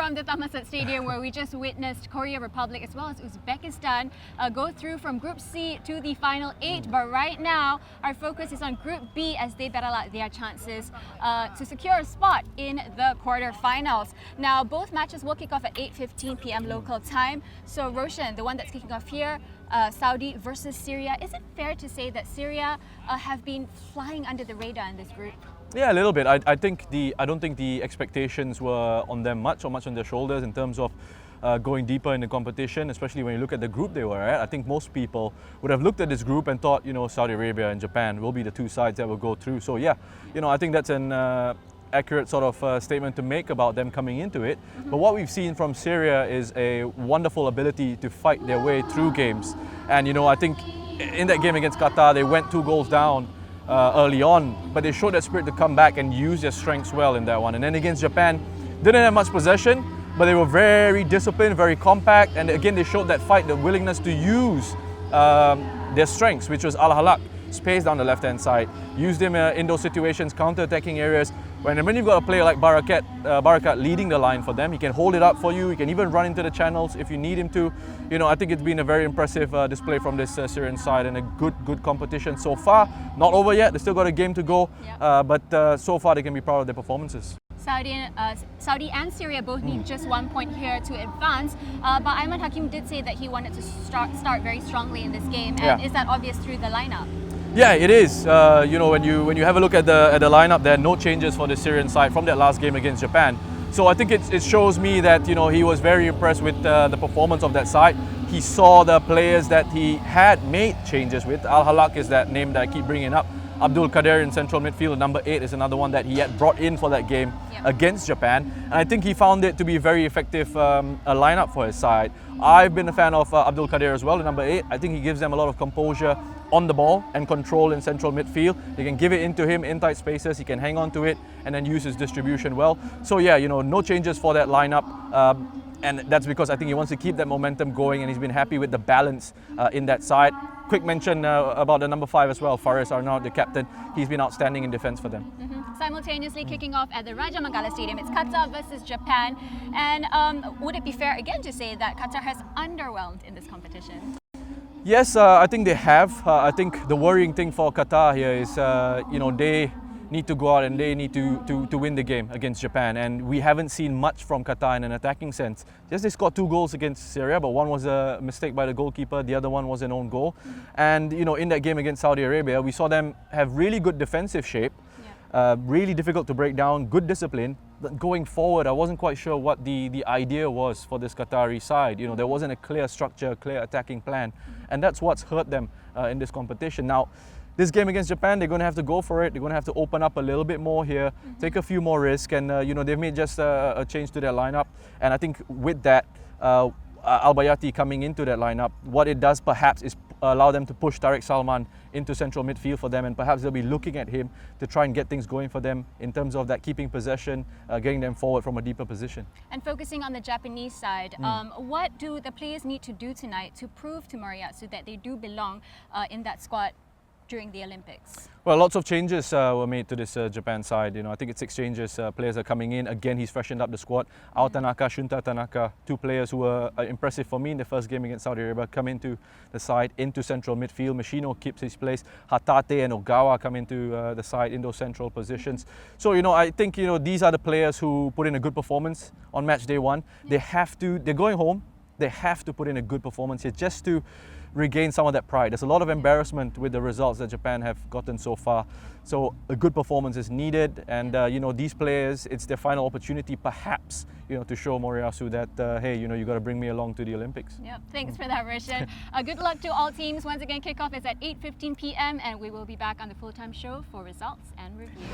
from the Thammasat Stadium where we just witnessed Korea Republic as well as Uzbekistan go through from Group C to the final 8. But right now, our focus is on Group B as they battle out their chances to secure a spot in the quarterfinals. Now, both matches will kick off at 8:15 p.m. local time. So, Roshan, the one that's kicking off here, Saudi versus Syria. Is it fair to say that Syria have been flying under the radar in this group? Yeah, a little bit. I don't think the expectations were on them much on their shoulders in terms of going deeper in the competition, especially when you look at the group they were at. I think most people would have looked at this group and thought, Saudi Arabia and Japan will be the two sides that will go through. So yeah, I think that's an accurate sort of statement to make about them coming into it. But what we've seen from Syria is a wonderful ability to fight their way through games. And I think in that game against Qatar, they went 2 goals down early on, but they showed that spirit to come back and use their strengths well in that one. And then against Japan, didn't have much possession, but they were very disciplined, very compact, and again they showed that fight, the willingness to use their strengths, which was Al-Halak, space down the left-hand side, use them in those situations, counter-attacking areas. When you've got a player like Barakat leading the line for them, he can hold it up for you, he can even run into the channels if you need him to. I think it's been a very impressive display from this Syrian side and a good competition so far. Not over yet, they still got a game to go, but so far they can be proud of their performances. Saudi and Syria both need just 1 point here to advance, but Aiman Hakim did say that he wanted to start very strongly in this game, and is that obvious through the lineup? Yeah, it is. When you have a look at the lineup, there are no changes for the Syrian side from that last game against Japan. So I think it shows me that he was very impressed with the performance of that side. He saw the players that he had made changes with. Al-Halak is that name that I keep bringing up. Abdul Qadir in central midfield, number 8, is another one that he had brought in for that game against Japan. And I think he found it to be a very effective lineup for his side. I've been a fan of Abdul Qadir as well, the number 8. I think he gives them a lot of composure on the ball and control in central midfield. They can give it into him in tight spaces, he can hang on to it and then use his distribution well. So yeah, no changes for that lineup. And that's because I think he wants to keep that momentum going and he's been happy with the balance in that side. Quick mention about the number 5 as well, Faris Arnaud, the captain. He's been outstanding in defence for them. Simultaneously kicking off at the Raja Mangala Stadium, it's Qatar versus Japan. And would it be fair again to say that Qatar has underwhelmed in this competition? Yes, I think they have. I think the worrying thing for Qatar here is, they need to go out and they need to win the game against Japan, and we haven't seen much from Qatar in an attacking sense. Yes, they scored 2 goals against Syria, but one was a mistake by the goalkeeper, the other one was an own goal. And in that game against Saudi Arabia, we saw them have really good defensive shape, really difficult to break down, good discipline. But going forward, I wasn't quite sure what the idea was for this Qatari side. There wasn't a clear structure, clear attacking plan, and that's what's hurt them in this competition. Now, this game against Japan, they're going to have to go for it. They're going to have to open up a little bit more here, take a few more risks, and they've made just a change to their lineup. And I think with that, Al-Bayati coming into that lineup, what it does perhaps is allow them to push Tariq Salman into central midfield for them, and perhaps they'll be looking at him to try and get things going for them in terms of that keeping possession, getting them forward from a deeper position. And focusing on the Japanese side, what do the players need to do tonight to prove to Moriyasu that they do belong in that squad during the Olympics? Well, lots of changes were made to this Japan side. I think it's 6 changes. Players are coming in. Again, he's freshened up the squad. Ao Tanaka, Shunta Tanaka, 2 players who were impressive for me in the first game against Saudi Arabia, come into the side, into central midfield. Machino keeps his place. Hatate and Ogawa come into the side in those central positions. So, I think, these are the players who put in a good performance on match day 1. They're going home. They have to put in a good performance here just to regain some of that pride. There's a lot of embarrassment with the results that Japan have gotten so far. So a good performance is needed, and these players, it's their final opportunity perhaps, to show Moriyasu that, hey, you got to bring me along to the Olympics. Yep, thanks for that, Roshan. Good luck to all teams. Once again, kickoff is at 8:15 p.m. and we will be back on the full-time show for results and review.